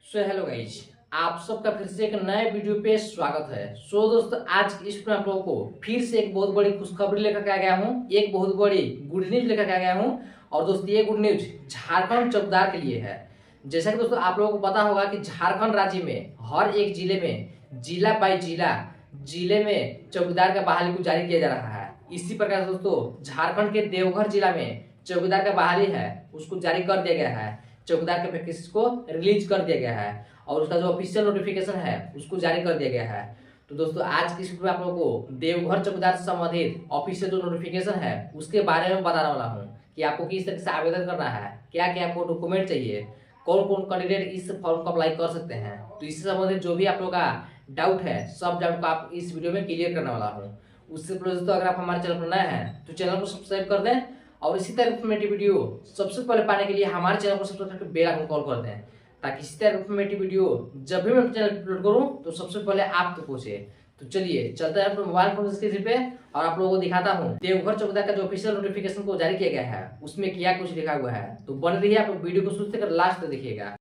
Hello guys, आप सबका फिर से एक नए वीडियो पे स्वागत है। दोस्तों, आज इस वीडियो में आप लोगों को फिर से एक बहुत बड़ी खुशखबरी लेकर के आ गया हूँ, एक बहुत बड़ी गुड न्यूज लेकर के आ गया हूँ। और दोस्तों, ये गुड न्यूज झारखंड चौकीदार के लिए है। जैसा कि दोस्तों आप लोगों को पता होगा कि झारखंड राज्य में हर एक जिले में जिला बाई जिले में चौकीदार का बहाली को जारी किया जा रहा है। इसी प्रकार से दोस्तों झारखंड के देवघर जिला में चौकीदार का बहाली है उसको जारी कर दिया गया है। चौकीदार के वैकेंसी को रिलीज कर दिया गया है और उसका जो ऑफिशियल नोटिफिकेशन है उसको जारी कर दिया गया है। तो दोस्तों, आज की वीडियो में आप लोगों को देवघर चौकीदार से संबंधित ऑफिशियल जो नोटिफिकेशन है उसके बारे में बताने वाला हूँ कि आपको किस तरह से आवेदन करना है, क्या क्या आपको डॉक्यूमेंट चाहिए, कौन कौन कैंडिडेट इस फॉर्म को अप्लाई कर सकते हैं। तो इससे संबंधित जो भी आप लोगों का डाउट है सब डाउट को आप इस वीडियो में क्लियर करने वाला हूँ। उससे पहले दोस्तों, अगर आप हमारे चैनल पर नए हैं तो चैनल को सब्सक्राइब कर दें और इसी तरह इन्फॉर्मेटिव वीडियो सबसे पहले पाने के लिए हमारे चैनल को सब्सक्राइब करके बेल आइकन कॉल कर दें, ताकि इसी तरह इन्फॉर्मेटिव वीडियो जब भी मैं चैनल अपलोड करूं तो सबसे पहले आप तक पहुंचे। तो चलिए चलते हैं अपने मोबाइल फोन स्क्रीन पे और आप लोगों को दिखाता हूं देवघर चौकीदार का जो ऑफिशियल नोटिफिकेशन को जारी किया गया है उसमें क्या कुछ लिखा हुआ है। तो बन रही है, आप वीडियो को शुरू से लास्ट तक देखिएगा।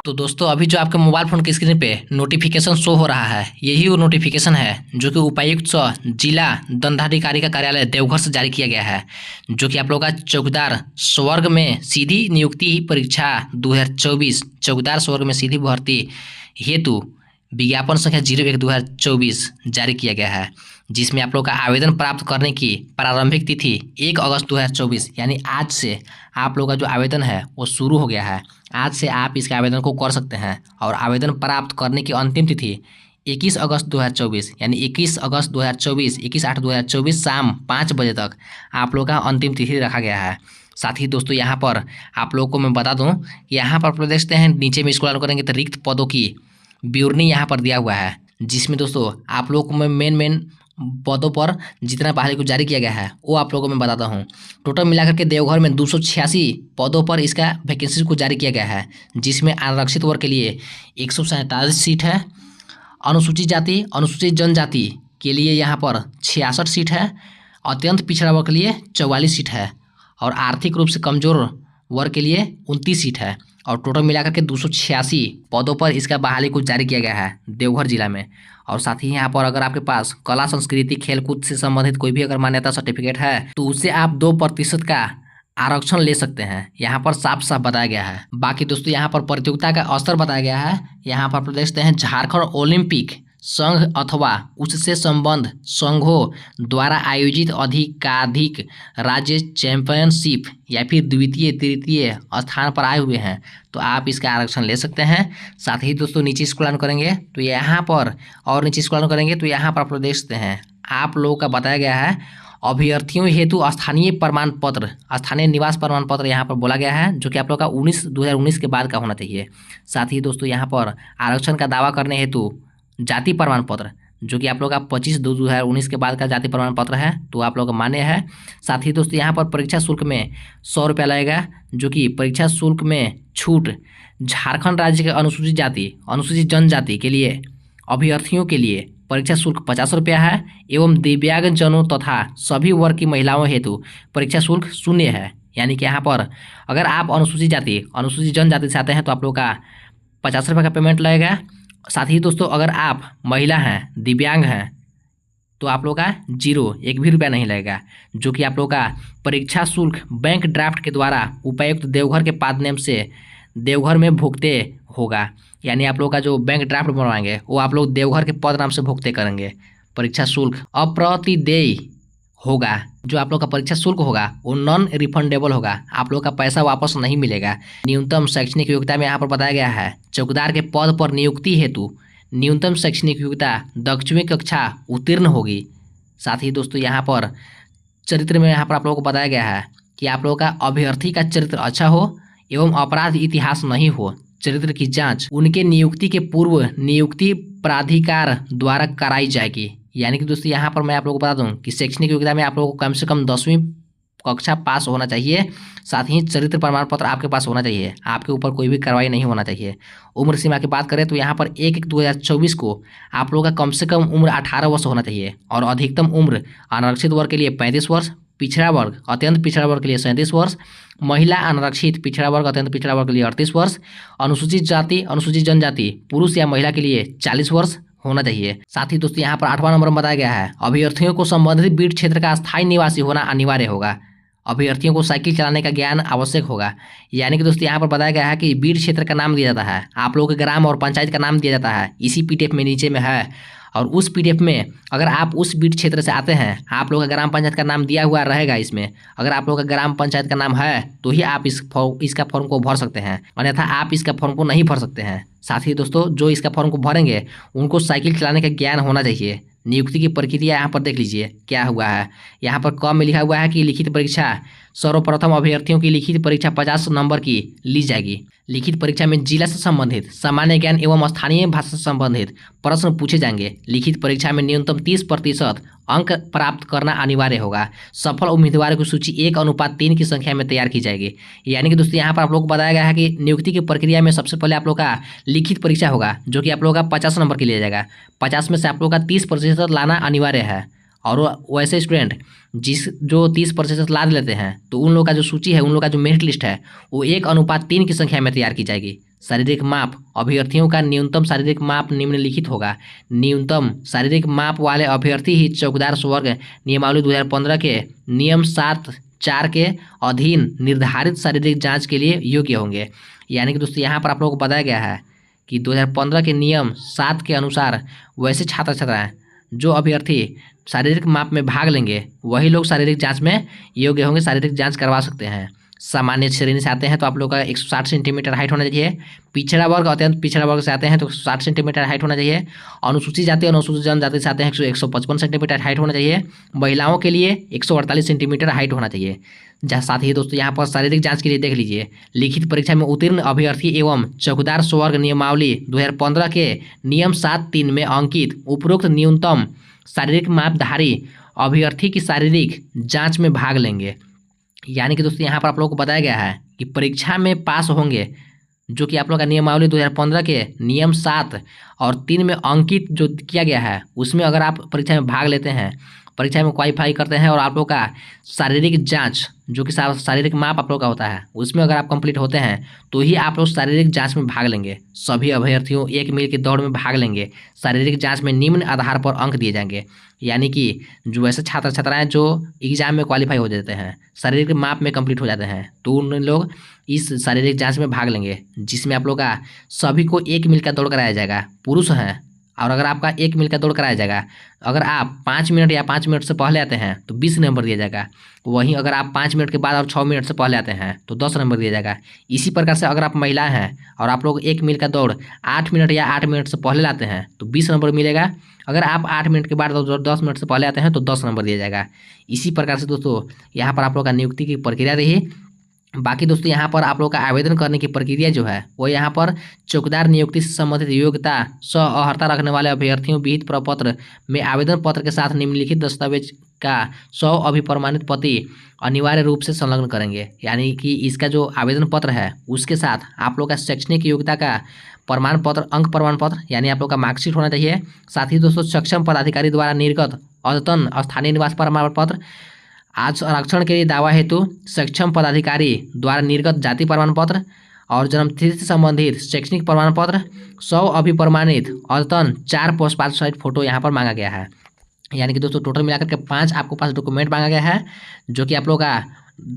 तो दोस्तों, अभी जो आपके मोबाइल फोन की स्क्रीन पे नोटिफिकेशन शो हो रहा है यही वो नोटिफिकेशन है जो कि उपायुक्त जिला दंडाधिकारी का कार्यालय देवघर से जारी किया गया है, जो कि आप लोगों का चौकीदार स्वर्ग में सीधी नियुक्ति परीक्षा 2024 चौकीदार स्वर्ग में सीधी भर्ती हेतु विज्ञापन संख्या 01/2024 जारी किया गया है, जिसमें आप लोग का आवेदन प्राप्त करने की प्रारंभिक तिथि 1 अगस्त 2024 यानी आज से आप लोग का जो आवेदन है वो शुरू हो गया है। आज से आप इसके आवेदन को कर सकते हैं और आवेदन प्राप्त करने की अंतिम तिथि 21 अगस्त 2024 यानी 21 अगस्त 2024 21/8/2024 शाम 5 बजे तक आप लोग का अंतिम तिथि रखा गया है। साथ ही दोस्तों, यहाँ पर आप लोगों को मैं बता दूँ, यहाँ पर आप लोग देखते हैं नीचे में स्क्रॉल करेंगे तो रिक्त पदों की विवरणी यहाँ पर दिया हुआ है, जिसमें दोस्तों आप लोगों को मैं मेन पदों पर जितना बहाली को जारी किया गया है वो आप लोगों को मैं बताता हूँ। टोटल मिलाकर के देवघर में 286 पदों पर इसका वैकेंसी को जारी किया गया है, जिसमें आरक्षित वर्ग के लिए 147 सीट है, अनुसूचित जाति अनुसूचित जनजाति के लिए यहाँ पर 66 सीट है, अत्यंत पिछड़ा वर्ग के लिए 44 सीट है और आर्थिक रूप से कमजोर वर्ग के लिए 29 सीट है। और टोटल मिलाकर के 286 पदों पर इसका बहाली को जारी किया गया है देवघर जिला में। और साथ ही यहाँ पर अगर आपके पास कला संस्कृति खेलकूद से संबंधित कोई भी अगर मान्यता सर्टिफिकेट है तो उससे आप 2% का आरक्षण ले सकते हैं, यहाँ पर साफ साफ बताया गया है। बाकी दोस्तों, यहाँ पर प्रतियोगिता का स्तर बताया गया है। यहाँ पर आप देखते हैं झारखंड ओलंपिक संघ अथवा उससे संबद्ध संघों द्वारा आयोजित अधिकाधिक राज्य चैंपियनशिप या फिर द्वितीय तृतीय स्थान पर आए हुए हैं तो आप इसका आरक्षण ले सकते हैं। साथ ही दोस्तों, नीचे स्क्रॉल करेंगे तो यहाँ पर और नीचे स्क्रॉल करेंगे तो यहाँ पर आप लोग देख सकते हैं आप लोगों का बताया गया है अभ्यर्थियों हेतु स्थानीय प्रमाण पत्र स्थानीय निवास प्रमाण पत्र यहाँ पर बोला गया है, जो कि आप लोग का 2019 के बाद का होना चाहिए। साथ ही दोस्तों, यहाँ पर आरक्षण का दावा करने हेतु जाति प्रमाण पत्र जो कि आप लोग का 25/2/2019 के बाद का जाति प्रमाण पत्र है तो आप लोग का मान्य है। साथ ही दोस्तों, यहाँ पर परीक्षा शुल्क में 100 रुपया लगेगा, जो कि परीक्षा शुल्क में छूट झारखंड राज्य के अनुसूचित जाति अनुसूचित जनजाति के लिए अभ्यर्थियों के लिए परीक्षा शुल्क 50 रुपया है एवं दिव्यांग जनों तथा सभी वर्ग की महिलाओं हेतु परीक्षा शुल्क 0 है। यानी कि यहाँ पर अगर आप अनुसूचित जाति अनुसूचित जनजाति से आते हैं तो आप लोग का 50 रुपये का पेमेंट लगेगा। साथ ही दोस्तों, अगर आप महिला हैं दिव्यांग हैं तो आप लोग का 0 1 भी रुपया नहीं लगेगा, जो कि आप लोग का परीक्षा शुल्क बैंक ड्राफ्ट के द्वारा उपायुक्त देवघर के पाद से देवघर में भुगते होगा। यानी आप लोग का जो बैंक ड्राफ्ट बनवाएंगे वो आप लोग देवघर के पद नाम से भुगते करेंगे। परीक्षा शुल्क अप्रतिदेय होगा, जो आप लोग का परीक्षा शुल्क होगा वो नॉन रिफंडेबल होगा, आप लोग का पैसा वापस नहीं मिलेगा। न्यूनतम शैक्षणिक योग्यता में यहाँ पर बताया गया है चौकीदार के पद पर नियुक्ति हेतु न्यूनतम शैक्षणिक योग्यता 10वीं कक्षा उत्तीर्ण होगी। साथ ही दोस्तों, यहाँ पर चरित्र में यहाँ पर आप लोगों को बताया गया है कि आप लोगों का अभ्यर्थी का चरित्र अच्छा हो एवं अपराध इतिहास नहीं हो। चरित्र की जाँच उनके नियुक्ति के पूर्व नियुक्ति प्राधिकार द्वारा कराई जाएगी। यानी कि दोस्तों, यहाँ पर मैं आप लोगों को बता दूं कि शैक्षणिक योग्यता में आप लोगों को कम से कम 10वीं कक्षा पास होना चाहिए। साथ ही चरित्र प्रमाण पत्र आपके पास होना चाहिए, आपके ऊपर कोई भी कार्रवाई नहीं होना चाहिए। उम्र सीमा की बात करें तो यहाँ पर 1/1/2024 को आप लोगों का कम से कम उम्र 18 वर्ष होना चाहिए और अधिकतम उम्र आरक्षित वर्ग के लिए 35 वर्ष पिछड़ा वर्ग अत्यंत पिछड़ा वर्ग के लिए 37 वर्ष, महिला अनारक्षित पिछड़ा वर्ग अत्यंत पिछड़ा वर्ग के लिए 38 वर्ष, अनुसूचित जाति अनुसूचित जनजाति पुरुष या महिला के लिए 40 वर्ष होना चाहिए। साथ ही दोस्तों यहाँ पर 8वां नंबर बताया गया है, अभ्यर्थियों को संबंधित बीट क्षेत्र का स्थायी निवासी होना अनिवार्य होगा। अभ्यर्थियों को साइकिल चलाने का ज्ञान आवश्यक होगा। यानी कि दोस्तों यहाँ पर बताया गया है कि बीट क्षेत्र का नाम दिया जाता है, आप लोगों के ग्राम और पंचायत का नाम दिया जाता है, इसी पीडीएफ में नीचे में है। और उस पीडीएफ में अगर आप उस बीट क्षेत्र से आते हैं, आप लोगों का ग्राम पंचायत का नाम दिया हुआ रहेगा इसमें। अगर आप लोगों का ग्राम पंचायत का नाम है तो ही आप इसका फॉर्म को भर सकते हैं, अन्यथा आप इसका फॉर्म को नहीं भर सकते हैं। साथ ही दोस्तों जो इसका फॉर्म को भरेंगे उनको साइकिल चलाने का ज्ञान होना चाहिए। नियुक्ति की प्रक्रिया यहाँ पर देख लीजिए क्या हुआ है। यहाँ पर क में लिखा हुआ है कि लिखित परीक्षा सर्वप्रथम अभ्यर्थियों की लिखित परीक्षा 50 नंबर की ली जाएगी। लिखित परीक्षा में जिला से संबंधित सामान्य ज्ञान एवं स्थानीय भाषा से संबंधित प्रश्न पूछे जाएंगे। लिखित परीक्षा में न्यूनतम 30% अंक प्राप्त करना अनिवार्य होगा। सफल उम्मीदवारों की सूची 1:3 की संख्या में तैयार की जाएगी। यानी कि दोस्तों यहाँ पर आप लोग को बताया गया है कि नियुक्ति की प्रक्रिया में सबसे पहले आप लोग का लिखित परीक्षा होगा, जो कि आप लोग का 50 नंबर के लिया जाएगा। 50 में से आप लोग का 30% लाना अनिवार्य है। और वैसे स्टूडेंट जो 30% लाद लेते हैं तो उन लोग का जो सूची है, उन लोग का जो मेरिट लिस्ट है वो 1:3 की संख्या में तैयार की जाएगी। शारीरिक माप अभ्यर्थियों का न्यूनतम शारीरिक माप निम्नलिखित होगा। न्यूनतम शारीरिक माप वाले अभ्यर्थी ही चौकीदार स्वर्ग नियमावली 2015 के नियम 7(4) के अधीन निर्धारित शारीरिक जांच के लिए योग्य होंगे। यानी कि दोस्तों यहाँ पर आप लोगों को बताया गया है कि 2015 के नियम 7 के अनुसार वैसे छात्र छात्राएं जो अभ्यर्थी शारीरिक माप में भाग लेंगे वही लोग शारीरिक जांच में योग्य होंगे, शारीरिक जांच करवा सकते हैं। सामान्य श्रेणी से आते हैं तो आप लोग का 160 सेंटीमीटर हाइट होना चाहिए। पिछड़ा वर्ग अत्यंत पिछड़ा वर्ग से आते हैं तो 60 सेंटीमीटर हाइट होना चाहिए। अनुसूचित जाति अनुसूचित जनजाति से आते हैं 155 सेंटीमीटर हाइट होना चाहिए। महिलाओं के लिए 148 सेंटीमीटर हाइट होना चाहिए। साथ ही दोस्तों यहाँ पर शारीरिक जांच के लिए देख लीजिए, लिखित परीक्षा में उत्तीर्ण अभ्यर्थी एवं चौकीदार स्वर्ग नियमावली 2015 के नियम 7(3) में अंकित उपरोक्त न्यूनतम शारीरिक मापधारी अभ्यर्थी की शारीरिक जांच में भाग लेंगे। यानी कि दोस्तों यहाँ पर आप लोगों को बताया गया है कि परीक्षा में पास होंगे, जो कि आप लोग का नियमावली 2015 के नियम 7 और 3 में अंकित जो किया गया है उसमें अगर आप परीक्षा में भाग लेते हैं, परीक्षा में क्वालिफाई करते हैं और आप लोग का शारीरिक जांच जो कि शारीरिक माप आप लोग का होता है उसमें अगर आप कंप्लीट होते हैं तो ही आप लोग शारीरिक जांच में भाग लेंगे। सभी अभ्यर्थियों 1 मील की दौड़ में भाग लेंगे। शारीरिक जांच में निम्न आधार पर अंक दिए जाएंगे। यानी कि जो ऐसे छात्र छात्राएं जो एग्जाम में क्वालिफाई हो जाते हैं, शारीरिक माप में कंप्लीट हो जाते हैं, तो उन लोग इस शारीरिक जांच में भाग लेंगे, जिसमें आप लोग का सभी को 1 मील का दौड़ कराया जाएगा। पुरुष हैं और अगर आपका 1 मील का दौड़ कराया जाएगा, अगर आप 5 मिनट या 5 मिनट से पहले आते हैं तो 20 नंबर दिया जाएगा। वहीं अगर आप 5 मिनट के बाद और 6 मिनट से पहले आते हैं तो 10 नंबर दिया जाएगा। इसी प्रकार से अगर आप महिला हैं और आप लोग 1 मील का दौड़ 8 मिनट या 8 मिनट से पहले लाते हैं तो 20 नंबर मिलेगा। अगर आप 8 मिनट के बाद और 10 मिनट से पहले आते हैं तो 10 नंबर दिया जाएगा। इसी प्रकार से दोस्तों यहाँ पर आप लोग का नियुक्ति की प्रक्रिया रही। बाकी दोस्तों यहाँ पर आप लोग का आवेदन करने की प्रक्रिया जो है वो यहाँ पर चौकीदार नियुक्ति से संबंधित योग्यता सह अर्हता रखने वाले अभ्यर्थियों विहित प्रपत्र में आवेदन पत्र के साथ निम्नलिखित दस्तावेज का 100 अभिप्रमाणित प्रति अनिवार्य रूप से संलग्न करेंगे। यानी कि इसका जो आवेदन पत्र है उसके साथ आप लोग का शैक्षणिक योग्यता का प्रमाण पत्र, अंक प्रमाण पत्र यानी आप लोग का मार्कशीट होना चाहिए। साथ ही दोस्तों सक्षम पदाधिकारी द्वारा निर्गत अद्यतन स्थानीय निवास प्रमाण पत्र, आज आरक्षण के लिए दावा हेतु सक्षम पदाधिकारी द्वारा निर्गत जाति प्रमाण पत्र और जन्मतिथि से संबंधित शैक्षणिक प्रमाण पत्र, 100 अभिप्रमाणित अद्यतन 4 पोस्ट पासपोर्ट साइज फोटो यहाँ पर मांगा गया है। यानी कि दोस्तों टोटल मिलाकर के 5 आपको पास डॉक्यूमेंट मांगा गया है, जो कि आप लोग का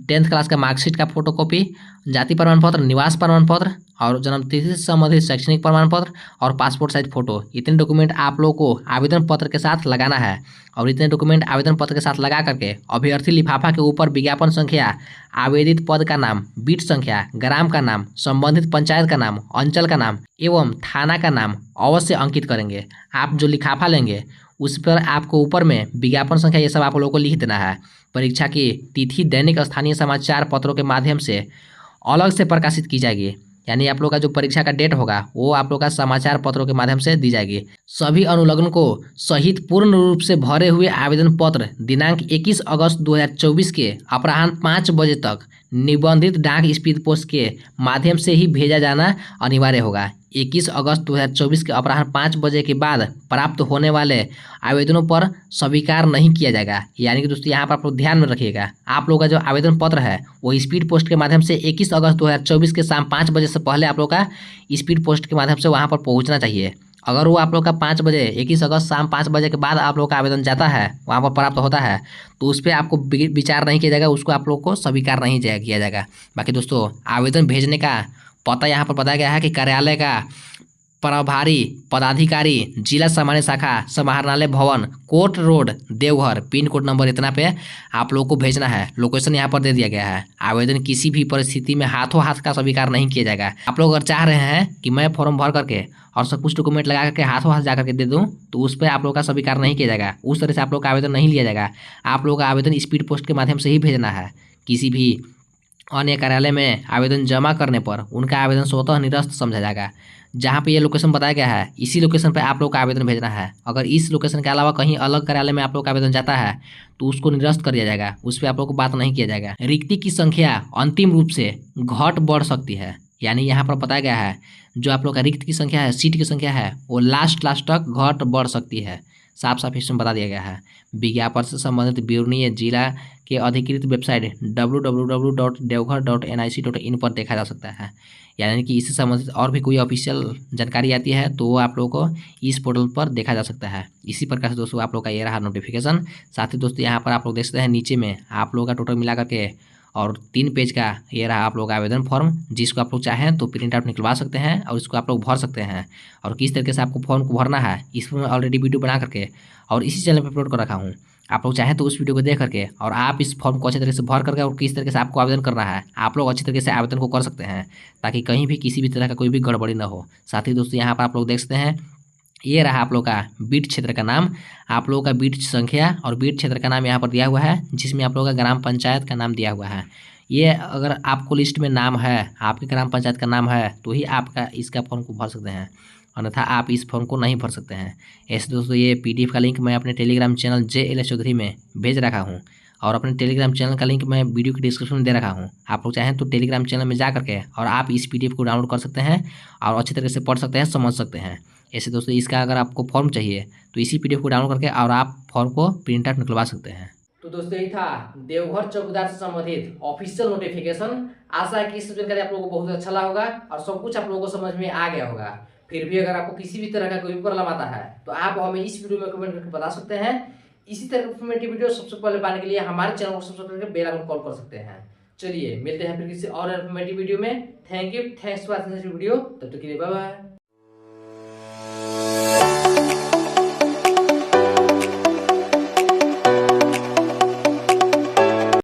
10th क्लास का मार्कशीट का फोटोकॉपी, जाति प्रमाण पत्र, निवास प्रमाण पत्र और जन्मतिथि से संबंधित शैक्षणिक प्रमाण पत्र और पासपोर्ट साइज फोटो, इतने डॉक्यूमेंट आप लोग को आवेदन पत्र के साथ लगाना है। और इतने डॉक्यूमेंट आवेदन पत्र के साथ लगा करके अभ्यर्थी लिफाफा के ऊपर विज्ञापन संख्या, आवेदित पद का नाम, बीट संख्या, ग्राम का नाम, संबंधित पंचायत का नाम, अंचल का नाम एवं थाना का नाम अवश्य अंकित करेंगे। आप जो लिफाफा लेंगे उस पर आपको ऊपर में विज्ञापन संख्या ये सब आप लोगों को लिख देना है। परीक्षा की तिथि दैनिक स्थानीय समाचार पत्रों के माध्यम से अलग से प्रकाशित की जाएगी। यानी आप लोग का जो परीक्षा का डेट होगा वो आप लोग का समाचार पत्रों के माध्यम से दी जाएगी। सभी अनुलग्न को सहित पूर्ण रूप से भरे हुए आवेदन पत्र दिनांक 21 अगस्त 2024 के अपराह्न 5 बजे तक निबंधित डाक स्पीड पोस्ट के माध्यम से ही भेजा जाना अनिवार्य होगा। 21 अगस्त 2024 के अपराह्न 5 बजे के बाद प्राप्त होने वाले आवेदनों पर स्वीकार नहीं किया जाएगा। यानी कि दोस्तों यहाँ पर आप लोग ध्यान में रखिएगा, आप लोगों का जो आवेदन पत्र है वो स्पीड पोस्ट के माध्यम से 21 अगस्त 2024 के शाम 5 बजे से पहले आप लोग का स्पीड पोस्ट के माध्यम से वहाँ पर पहुँचना चाहिए। अगर वो आप लोग का 5 बजे 21 अगस्त शाम 5 बजे के बाद आप लोग का आवेदन जाता है, वहाँ पर प्राप्त होता है, तो उस पर आपको विचार नहीं किया जाएगा, उसको आप लोग को स्वीकार नहीं किया जाएगा। बाकी दोस्तों आवेदन भेजने का पता यहाँ पर बताया गया है कि कार्यालय का प्रभारी पदाधिकारी जिला सामान्य शाखा समाहरणालय भवन court road Deoghar pin code number इतना पे आप लोगों को भेजना है। लोकेशन यहाँ पर दे दिया गया है। आवेदन किसी भी परिस्थिति में हाथों हाथ का स्वीकार नहीं किया जाएगा। आप लोग अगर चाह रहे हैं कि मैं फॉर्म भर करके और सब कुछ डॉक्यूमेंट लगा करके हाथों हाथ जा करके दे दूं, तो उस पर आप लोग का स्वीकार नहीं किया जाएगा। उस तरह से आप लोग का आवेदन नहीं लिया जाएगा। आप लोग का आवेदन स्पीड पोस्ट के माध्यम से ही भेजना है। किसी भी अन्य कार्यालय में आवेदन जमा करने पर उनका आवेदन स्वतः निरस्त समझा जाएगा। जहाँ पे ये लोकेशन बताया गया है इसी लोकेशन पे आप लोग का आवेदन भेजना है। अगर इस लोकेशन के अलावा कहीं अलग कार्यालय में आप लोग का आवेदन जाता है तो उसको निरस्त कर दिया जाएगा, उस पर आप लोग को बात नहीं किया जाएगा। रिक्ति की संख्या अंतिम रूप से घट बढ़ सकती है। यानी यहाँ पर बताया गया है जो आप लोग का रिक्त की संख्या है, सीट की संख्या है, वो लास्ट तक घट बढ़ सकती है। साफ साफ इसमें बता दिया गया है। विज्ञापन से संबंधित विवरणीय जिला के अधिकृत वेबसाइट www.devghar.nic.in पर देखा जा सकता है। यानी कि इससे संबंधित और भी कोई ऑफिशियल जानकारी आती है तो वो आप लोगों को इस पोर्टल पर देखा जा सकता है। इसी प्रकार से दोस्तों आप लोग का ये रहा नोटिफिकेशन। साथ ही दोस्तों यहाँ पर आप लोग देख सकते हैं नीचे में आप लोगों का टोटल मिला करके और 3 पेज का ये रहा आप लोग का आवेदन फॉर्म, जिसको आप लोग चाहें तो प्रिंट आउट निकलवा सकते हैं और इसको आप लोग भर सकते हैं। और किस तरीके से आपको फॉर्म को भरना है इस पर मैं ऑलरेडी वीडियो बना करके और इसी चैनल पर अपलोड कर रखा हूँ। आप लोग चाहें तो उस वीडियो को देख करके और आप इस फॉर्म को अच्छे तरीके से भर करके और किस तरीके से आपको आवेदन करना है आप लोग अच्छे तरीके से आवेदन को कर सकते हैं, ताकि कहीं भी किसी भी तरह का कोई भी गड़बड़ी ना हो। साथ ही दोस्तों यहाँ पर आप लोग देख सकते हैं ये रहा आप लोग का बीट क्षेत्र का नाम, आप लोगों का बीट संख्या और बीट क्षेत्र का नाम यहाँ पर दिया हुआ है, जिसमें आप लोगों का ग्राम पंचायत का नाम दिया हुआ है। ये अगर आपको लिस्ट में नाम है, आपके ग्राम पंचायत का नाम है, तो ही आपका इसका फॉर्म को भर सकते हैं, अन्यथा आप इस फॉर्म को नहीं भर सकते हैं। ऐसे दोस्तों ये पीडीएफ का लिंक मैं अपने टेलीग्राम चैनल JLS चौधरी में भेज रखा हूँ और अपने टेलीग्राम चैनल का लिंक मैं वीडियो के डिस्क्रिप्शन में दे रखा हूँ। आप लोग चाहें तो टेलीग्राम चैनल में जा करके और आप इस पीडीएफ को डाउनलोड कर सकते हैं और अच्छे तरीके से पढ़ सकते हैं, समझ सकते हैं। ऐसे दोस्तों इसका अगर आपको फॉर्म चाहिए तो इसी पीडीएफ को डाउनलोड करके और आप फॉर्म को प्रिंट आउट निकलवा सकते हैं। तो दोस्तों यही था देवघर चौकीदार से संबंधित ऑफिशियल नोटिफिकेशन। आशा है कि इस जानकारी आप लोगों को बहुत अच्छा लगा होगा और सब कुछ आप लोगों को समझ में आ गया होगा। फिर भी अगर आपको किसी भी तरह का कोई भी प्रॉब्लम आता है तो आप हमें इस वीडियो में कमेंट करके बता सकते हैं। इसी तरह इन्फॉर्मेटिव वीडियो सबसे पहले पाने के लिए हमारे चैनल को सब्सक्राइब करके बेल आइकन कॉल कर सकते हैं। चलिए मिलते हैं फिर किसी और इन्फॉर्मेटिव वीडियो में। Thank you, thanks for watching this video. तब तक के लिए बाय बाय।